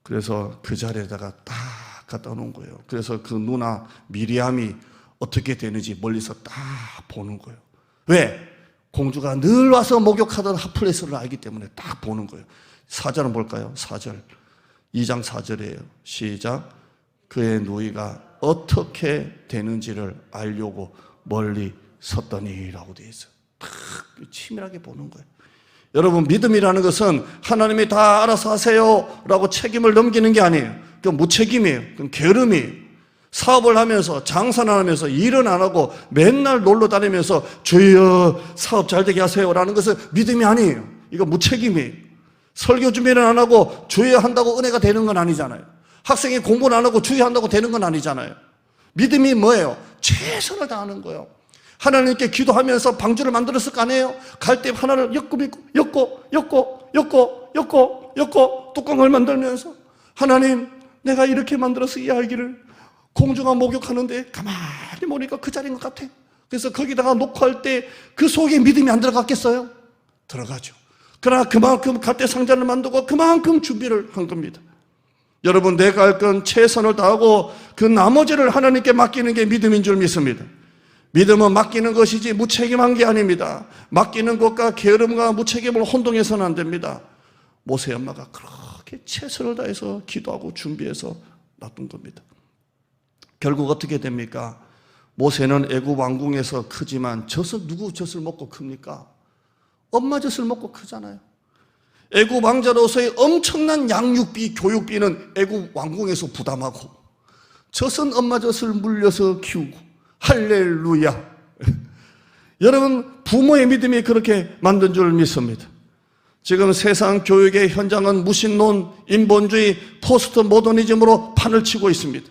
그래서 그 자리에다가 딱 갖다 놓은 거예요. 그래서 그 누나 미리암이 어떻게 되는지 멀리서 딱 보는 거예요. 왜? 공주가 늘 와서 목욕하던 핫플레이스를 알기 때문에 딱 보는 거예요. 4절은 볼까요? 4절. 2장 4절이에요. 시작. 그의 누이가 어떻게 되는지를 알려고 멀리 섰더니라고 되어 있어요. 딱 치밀하게 보는 거예요. 여러분, 믿음이라는 것은 하나님이 다 알아서 하세요 라고 책임을 넘기는 게 아니에요. 그건 무책임이에요. 그건 게으름이에요. 사업을 하면서 장사를 하면서 일은 안 하고 맨날 놀러 다니면서 주여 사업 잘 되게 하세요 라는 것은 믿음이 아니에요. 이거 무책임이에요. 설교 준비는 안 하고 주여 한다고 은혜가 되는 건 아니잖아요. 학생이 공부는 안 하고 주여 한다고 되는 건 아니잖아요. 믿음이 뭐예요? 최선을 다하는 거예요. 하나님께 기도하면서 방주를 만들었을 거 아니에요? 갈대 하나를 엮고 뚜껑을 만들면서 하나님, 내가 이렇게 만들어서 이 아기를 공중아 목욕하는데 가만히 보니까 그 자리인 것 같아. 그래서 거기다가 녹화할 때 그 속에 믿음이 안 들어갔겠어요? 들어가죠. 그러나 그만큼 갈대 상자를 만들고 그만큼 준비를 한 겁니다. 여러분, 내가 할 건 최선을 다하고 그 나머지를 하나님께 맡기는 게 믿음인 줄 믿습니다. 믿음은 맡기는 것이지 무책임한 게 아닙니다. 맡기는 것과 게으름과 무책임을 혼동해서는 안 됩니다. 모세 엄마가 그렇게 최선을 다해서 기도하고 준비해서 놨던 겁니다. 결국 어떻게 됩니까? 모세는 애굽 왕궁에서 크지만 누구 젖을 먹고 큽니까? 엄마 젖을 먹고 크잖아요. 애굽 왕자로서의 엄청난 양육비, 교육비는 애굽 왕궁에서 부담하고 젖은 엄마 젖을 물려서 키우고. 할렐루야. 여러분, 부모의 믿음이 그렇게 만든 줄 믿습니다. 지금 세상 교육의 현장은 무신론, 인본주의, 포스트 모더니즘으로 판을 치고 있습니다.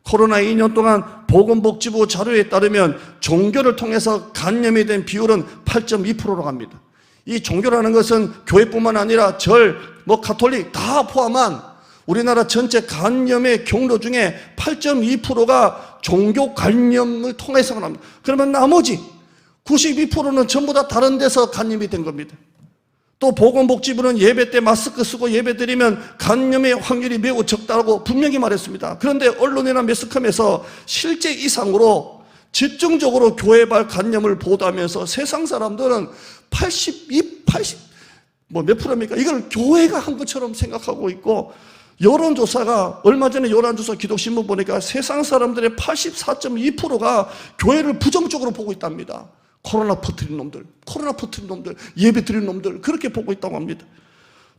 코로나 2년 동안 보건복지부 자료에 따르면 종교를 통해서 감염이 된 비율은 8.2%로 갑니다. 이 종교라는 것은 교회뿐만 아니라 가톨릭 다 포함한 우리나라 전체 감염의 경로 중에 8.2%가 종교 감염을 통해서 납니다. 그러면 나머지 92%는 전부 다 다른 데서 감염이 된 겁니다. 또 보건복지부는 예배 때 마스크 쓰고 예배 드리면 감염의 확률이 매우 적다고 분명히 말했습니다. 그런데 언론이나 매스컴에서 실제 이상으로 집중적으로 교회발 감염을 보도하면서 세상 사람들은 80몇 프로입니까? 이걸 교회가 한 것처럼 생각하고 있고, 여론조사가 얼마 전에 여론조사 기독신문 보니까 세상 사람들의 84.2%가 교회를 부정적으로 보고 있답니다. 코로나 퍼뜨린 놈들, 예배 드린 놈들, 그렇게 보고 있다고 합니다.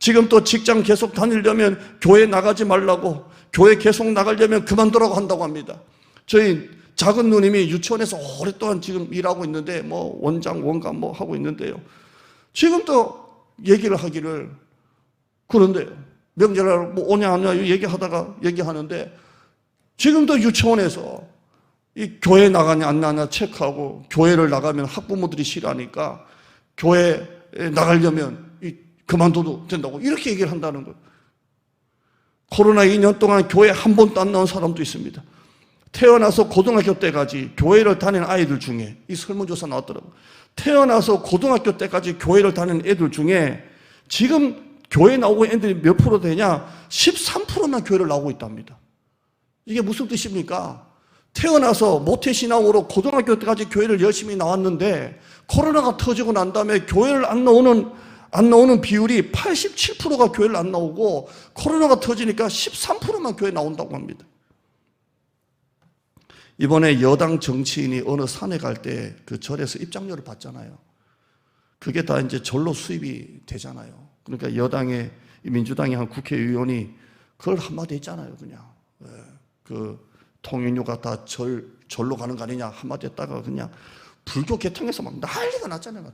지금 또 직장 계속 다니려면 교회 나가지 말라고, 교회 계속 나가려면 그만두라고 한다고 합니다. 저희 작은 누님이 유치원에서 오랫동안 지금 일하고 있는데, 원장, 원감 하고 있는데요. 지금 또 얘기를 하기를, 그런데요. 명절날 오냐 안 오냐 얘기하는데, 지금도 유치원에서 이 교회 나가냐 안 나가냐 체크하고, 교회를 나가면 학부모들이 싫어하니까 교회에 나가려면 그만둬도 된다고 이렇게 얘기를 한다는 거예요. 코로나 2년 동안 교회 한 번도 안 나온 사람도 있습니다. 태어나서 고등학교 때까지 교회를 다니는 아이들 중에, 이 설문조사 나왔더라고요. 태어나서 고등학교 때까지 교회를 다니는 애들 중에 지금 교회 나오고 애들이 몇 프로 되냐? 13%만 교회를 나오고 있답니다. 이게 무슨 뜻입니까? 태어나서 모태신앙으로 고등학교 때까지 교회를 열심히 나왔는데 코로나가 터지고 난 다음에 교회를 안 나오는 비율이 87%가 교회를 안 나오고, 코로나가 터지니까 13%만 교회 나온다고 합니다. 이번에 여당 정치인이 어느 산에 갈 때 그 절에서 입장료를 받잖아요. 그게 다 이제 절로 수입이 되잖아요. 그러니까 여당의 민주당의 한 국회의원이 그걸 한마디 했잖아요. 그냥 그 통행료가 다 절로 가는 거 아니냐 한마디 했다가 그냥 불교 개통해서 막 난리가 났잖아요.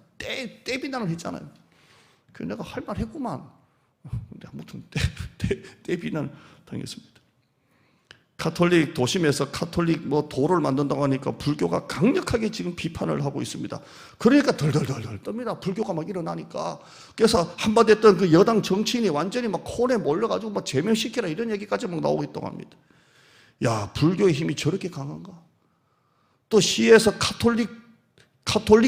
떼비난을 했잖아요. 그 내가 할 말 했구만. 근데 아무튼 떼비난 당했습니다. 카톨릭 도심에서 카톨릭 도를 만든다고 하니까 불교가 강력하게 지금 비판을 하고 있습니다. 그러니까 덜덜덜 떱니다. 불교가 막 일어나니까. 그래서 한마디 했던 그 여당 정치인이 완전히 막 콘에 몰려가지고 막 제명시키라 이런 얘기까지 막 나오고 있다고 합니다. 야, 불교의 힘이 저렇게 강한가? 또 시에서 카톨릭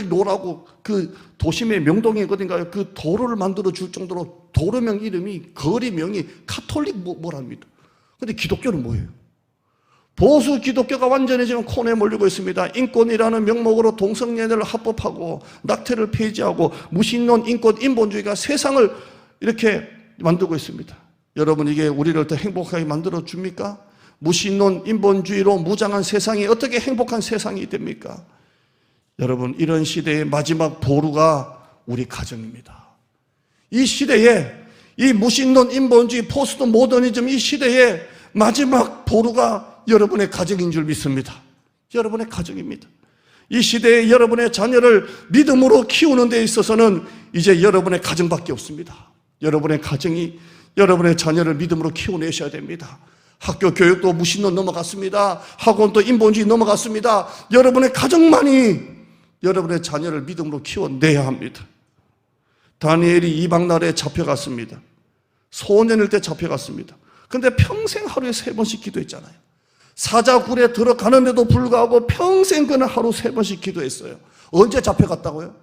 노라고 그 도심의 명동에 어딘가요? 그 도로를 만들어 줄 정도로 도로명 이름이, 거리명이 카톨릭 뭐랍니다. 근데 기독교는 뭐예요? 보수 기독교가 완전히 지금 콘에 몰리고 있습니다. 인권이라는 명목으로 동성연애를 합법하고 낙태를 폐지하고 무신론, 인권, 인본주의가 세상을 이렇게 만들고 있습니다. 여러분, 이게 우리를 더 행복하게 만들어 줍니까? 무신론, 인본주의로 무장한 세상이 어떻게 행복한 세상이 됩니까? 여러분, 이런 시대의 마지막 보루가 우리 가정입니다. 이 시대에, 이 무신론, 인본주의, 포스트 모더니즘 이 시대에 마지막 보루가 여러분의 가정인 줄 믿습니다. 여러분의 가정입니다. 이 시대에 여러분의 자녀를 믿음으로 키우는 데 있어서는 이제 여러분의 가정밖에 없습니다. 여러분의 가정이 여러분의 자녀를 믿음으로 키워내셔야 됩니다. 학교 교육도 무신론 넘어갔습니다. 학원도 인본주의 넘어갔습니다. 여러분의 가정만이 여러분의 자녀를 믿음으로 키워내야 합니다. 다니엘이 이방나라에 잡혀갔습니다. 소년일 때 잡혀갔습니다. 그런데 평생 하루에 3번씩 기도했잖아요. 사자굴에 들어가는데도 불구하고 평생 그는 하루 3번씩 기도했어요. 언제 잡혀갔다고요?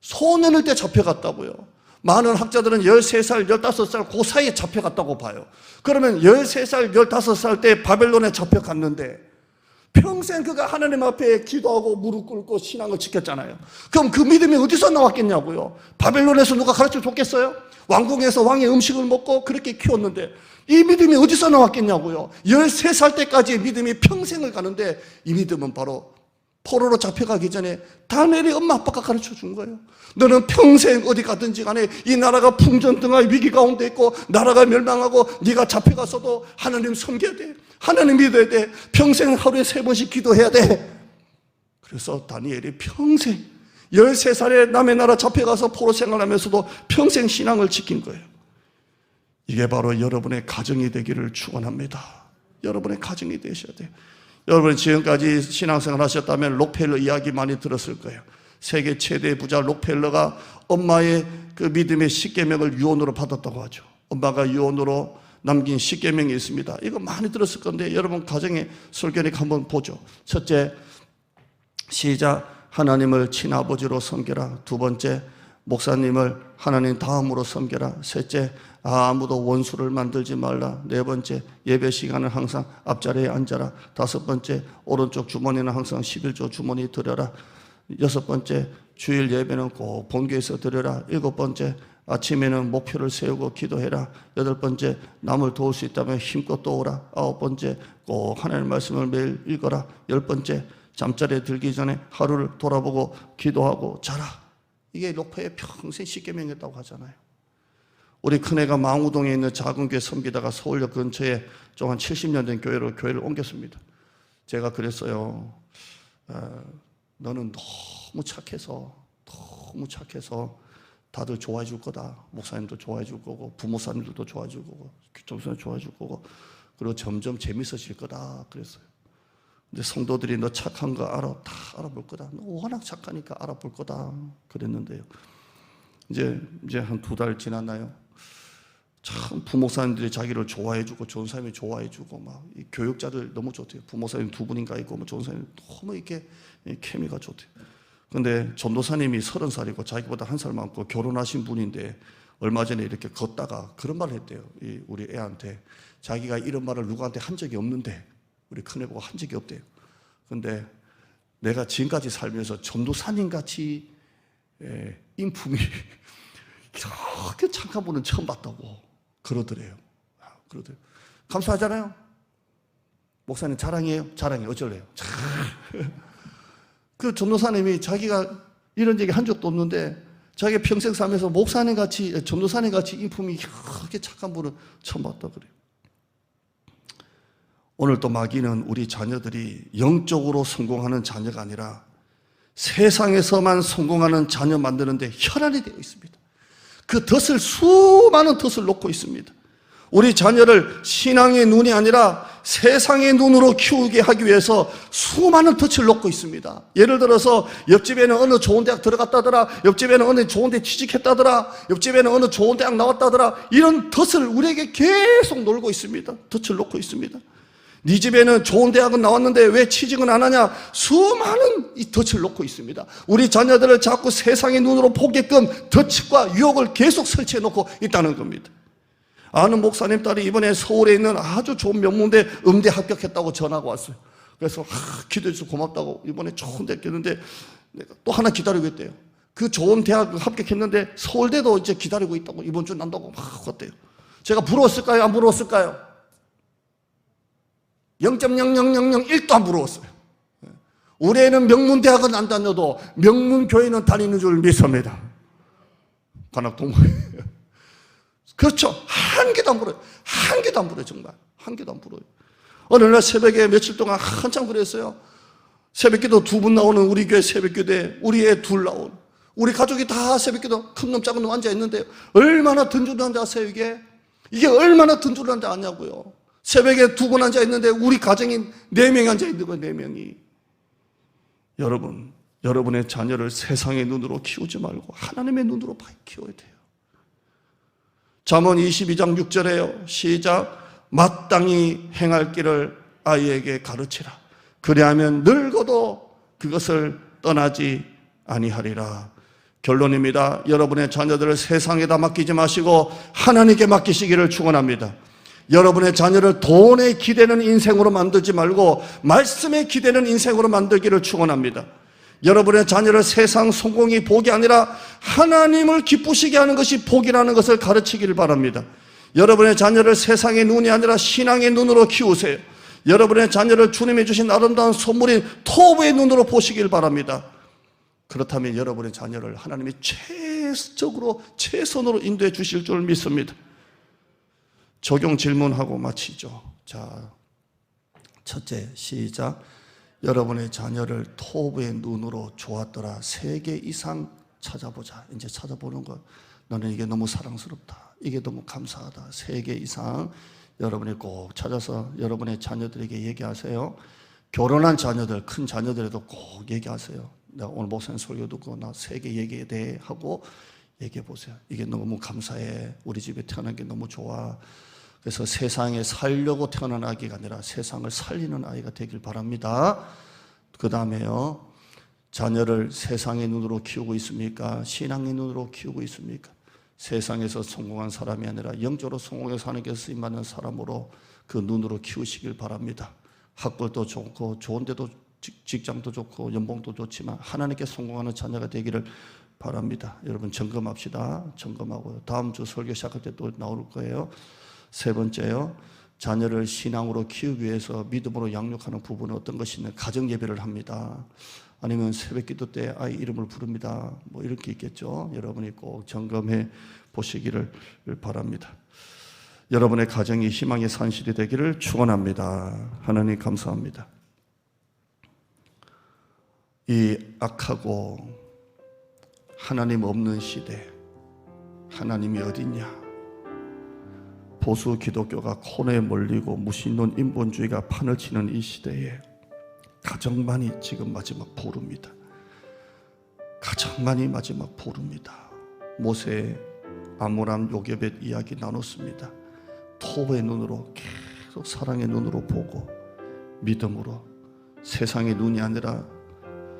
소년일 때 잡혀갔다고요. 많은 학자들은 13살, 15살 그 사이에 잡혀갔다고 봐요. 그러면 13살, 15살 때 바벨론에 잡혀갔는데 평생 그가 하나님 앞에 기도하고 무릎 꿇고 신앙을 지켰잖아요. 그럼 그 믿음이 어디서 나왔겠냐고요? 바벨론에서 누가 가르쳐 줬겠어요? 왕궁에서 왕의 음식을 먹고 그렇게 키웠는데 이 믿음이 어디서 나왔겠냐고요? 13살 때까지의 믿음이 평생을 가는데 이 믿음은 바로 포로로 잡혀가기 전에 다니엘이 엄마 아빠가 가르쳐 준 거예요. 너는 평생 어디 가든지 간에 이 나라가 풍전등화 위기 가운데 있고 나라가 멸망하고 네가 잡혀가서도 하나님 섬겨야 돼. 하나님 믿어야 돼. 평생 하루에 3번씩 기도해야 돼. 그래서 다니엘이 평생 13살에 남의 나라 잡혀가서 포로 생활하면서도 평생 신앙을 지킨 거예요. 이게 바로 여러분의 가정이 되기를 축원합니다. 여러분의 가정이 되셔야 돼요. 여러분 지금까지 신앙생활 하셨다면 록펠러 이야기 많이 들었을 거예요. 세계 최대 부자 록펠러가 엄마의 그 믿음의 10계명을 유언으로 받았다고 하죠. 엄마가 유언으로 남긴 10계명이 있습니다. 이거 많이 들었을 건데 여러분 가정의 설교니까 한번 보죠. 첫째, 시작. 하나님을 친아버지로 섬겨라. 두 번째, 목사님을 하나님 다음으로 섬겨라. 셋째, 아무도 원수를 만들지 말라. 네 번째, 예배 시간은 항상 앞자리에 앉아라. 다섯 번째, 오른쪽 주머니는 항상 11조 주머니 들여라. 여섯 번째, 주일 예배는 꼭 본교에서 드려라. 일곱 번째, 아침에는 목표를 세우고 기도해라. 여덟 번째, 남을 도울 수 있다면 힘껏 도우라. 아홉 번째, 꼭 하나님의 말씀을 매일 읽어라. 열 번째, 잠자리에 들기 전에 하루를 돌아보고 기도하고 자라. 이게 록펠의 평생 10계명이었다고 하잖아요. 우리 큰애가 망우동에 있는 작은 교회 섬기다가 서울역 근처에 좀 한 70년 된 교회를 옮겼습니다. 제가 그랬어요. 너는 너무 착해서 다들 좋아해 줄 거다. 목사님도 좋아해 줄 거고 부목사님들도 좋아해 줄 거고 교통사님 좋아해 줄 거고 그리고 점점 재밌어질 거다 그랬어요. 근데 성도들이 너 착한 거 알아? 다 알아볼 거다. 너 워낙 착하니까 알아볼 거다 그랬는데요. 이제 한 2달 지났나요? 참 부목사님들이 자기를 좋아해주고 전사님이 좋아해주고 막 이 교육자들 너무 좋대요. 부목사님 2분인가 있고 뭐 전사님 너무 이렇게 케미가 좋대요. 근데 전도사님이 30살이고 자기보다 1살 많고 결혼하신 분인데 얼마 전에 이렇게 걷다가 그런 말을 했대요. 우리 애한테 자기가 이런 말을 누구한테 한 적이 없는데 우리 큰애 보고 한 적이 없대요. 근데 내가 지금까지 살면서 전도사님같이 인품이 이렇게 착한 분은 처음 봤다고 그러더래요. 감사하잖아요. 목사님 자랑이에요? 자랑이에요. 어쩔래요? 그 전도사님이 자기가 이런 얘기 한 적도 없는데 자기 평생 살면서 목사님같이 전도사님같이 인품이 이렇게 착한 분은 처음 봤다 그래요. 오늘 또 마귀는 우리 자녀들이 영적으로 성공하는 자녀가 아니라 세상에서만 성공하는 자녀 만드는데 혈안이 되어 있습니다. 그 수많은 덫을 놓고 있습니다. 우리 자녀를 신앙의 눈이 아니라 세상의 눈으로 키우게 하기 위해서 수많은 덫을 놓고 있습니다. 예를 들어서 옆집에는 어느 좋은 대학 들어갔다더라, 옆집에는 어느 좋은 데 취직했다더라, 옆집에는 어느 좋은 대학 나왔다더라, 이런 덫을 우리에게 계속 놀고 있습니다. 덫을 놓고 있습니다. 네 집에는 좋은 대학은 나왔는데 왜 취직은 안 하냐? 수많은 이 덫을 놓고 있습니다. 우리 자녀들을 자꾸 세상의 눈으로 보게끔 덫과 유혹을 계속 설치해 놓고 있다는 겁니다. 아는 목사님 딸이 이번에 서울에 있는 아주 좋은 명문대 음대 합격했다고 전화가 왔어요. 그래서 기도해 주셔서 고맙다고 이번에 좋은 대 했는데 또 하나 기다리고 있대요. 그 좋은 대학 합격했는데 서울대도 이제 기다리고 있다고 이번 주 난다고 막 왔대요. 제가 부러웠을까요? 안 부러웠을까요? 0.0001도 안 부러웠어요. 우리 애는 명문대학은 안 다녀도 명문교회는 다니는 줄 믿습니다. 관악동무. 그렇죠. 한 개도 안 부러워요. 한 개도 안 부러워요. 정말. 한 개도 안 부러워요. 어느 날 새벽에 며칠 동안 한참 그랬어요. 새벽기도 2분 나오는 우리 교회 새벽기도에 우리 애 2 나온 우리 가족이 다 새벽기도 큰 놈 작은 놈 앉아있는데 얼마나 든든한지 아세요 이게? 이게 얼마나 든든한지 아냐고요. 새벽에 2분 앉아있는데 우리 가정이 4명이 앉아있는 거예요. 4명이. 여러분의 자녀를 세상의 눈으로 키우지 말고 하나님의 눈으로 키워야 돼요. 잠언 22장 6절에요. 시작. 마땅히 행할 길을 아이에게 가르치라. 그리하면 늙어도 그것을 떠나지 아니하리라. 결론입니다. 여러분의 자녀들을 세상에다 맡기지 마시고 하나님께 맡기시기를 축원합니다. 여러분의 자녀를 돈에 기대는 인생으로 만들지 말고 말씀에 기대는 인생으로 만들기를 축원합니다. 여러분의 자녀를 세상 성공이 복이 아니라 하나님을 기쁘시게 하는 것이 복이라는 것을 가르치기를 바랍니다. 여러분의 자녀를 세상의 눈이 아니라 신앙의 눈으로 키우세요. 여러분의 자녀를 주님이 주신 아름다운 선물인 토부의 눈으로 보시길 바랍니다. 그렇다면 여러분의 자녀를 하나님이 최선으로 인도해 주실 줄 믿습니다. 적용 질문하고 마치죠. 자, 첫째, 시작. 여러분의 자녀를 토부의 눈으로 좋았더라. 3개 이상 찾아보자. 이제 찾아보는 것. 나는 이게 너무 사랑스럽다. 이게 너무 감사하다. 3개 이상 여러분이 꼭 찾아서 여러분의 자녀들에게 얘기하세요. 결혼한 자녀들, 큰 자녀들에도 꼭 얘기하세요. 내가 오늘 목사님 설교 듣고 나 3개 얘기에 대해 하고 얘기해 보세요. 이게 너무 감사해. 우리 집에 태어난 게 너무 좋아. 그래서 세상에 살려고 태어난 아기가 아니라 세상을 살리는 아이가 되길 바랍니다. 그 다음에요. 자녀를 세상의 눈으로 키우고 있습니까? 신앙의 눈으로 키우고 있습니까? 세상에서 성공한 사람이 아니라 영적으로 성공해서 하는 게 쓰임받는 사람으로 그 눈으로 키우시길 바랍니다. 학벌도 좋고 좋은 데도 직장도 좋고 연봉도 좋지만 하나님께 성공하는 자녀가 되기를 바랍니다. 여러분 점검합시다. 점검하고요. 다음 주 설교 시작할 때 또 나올 거예요. 3번째요. 자녀를 신앙으로 키우기 위해서 믿음으로 양육하는 부분은 어떤 것이 있는 가정 예배를 합니다. 아니면 새벽 기도 때 아이 이름을 부릅니다. 뭐 이런 게 있겠죠. 여러분이 꼭 점검해 보시기를 바랍니다. 여러분의 가정이 희망의 산실이 되기를 축원합니다. 하나님 감사합니다. 이 악하고 하나님 없는 시대, 하나님이 어딨냐? 보수 기독교가 코너에 몰리고 무신론 인본주의가 판을 치는 이 시대에 가정만이 지금 마지막 보루입니다. 가정만이 마지막 보루입니다. 모세, 아므람, 요게벳 이야기 나눴습니다. 토부의 눈으로 계속 사랑의 눈으로 보고 믿음으로 세상의 눈이 아니라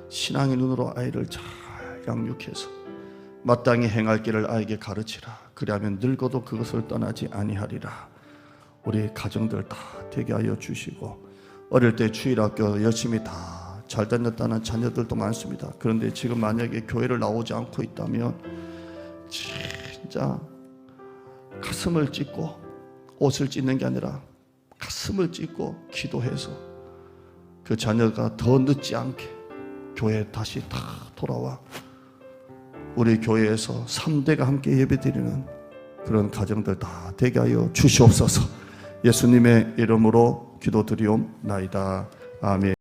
신앙의 눈으로 아이를 잘 양육해서 마땅히 행할 길을 아이에게 가르치라. 그리하면 늙어도 그것을 떠나지 아니하리라. 우리 가정들 다 되게 하여 주시고 어릴 때 주일학교 열심히 다 잘 다녔다는 자녀들도 많습니다. 그런데 지금 만약에 교회를 나오지 않고 있다면 진짜 가슴을 찢고 옷을 찢는 게 아니라 가슴을 찢고 기도해서 그 자녀가 더 늦지 않게 교회에 다시 다 돌아와 우리 교회에서 3대가 함께 예배드리는 그런 가정들 다 되게 하여 주시옵소서. 예수님의 이름으로 기도드리옵나이다. 아멘.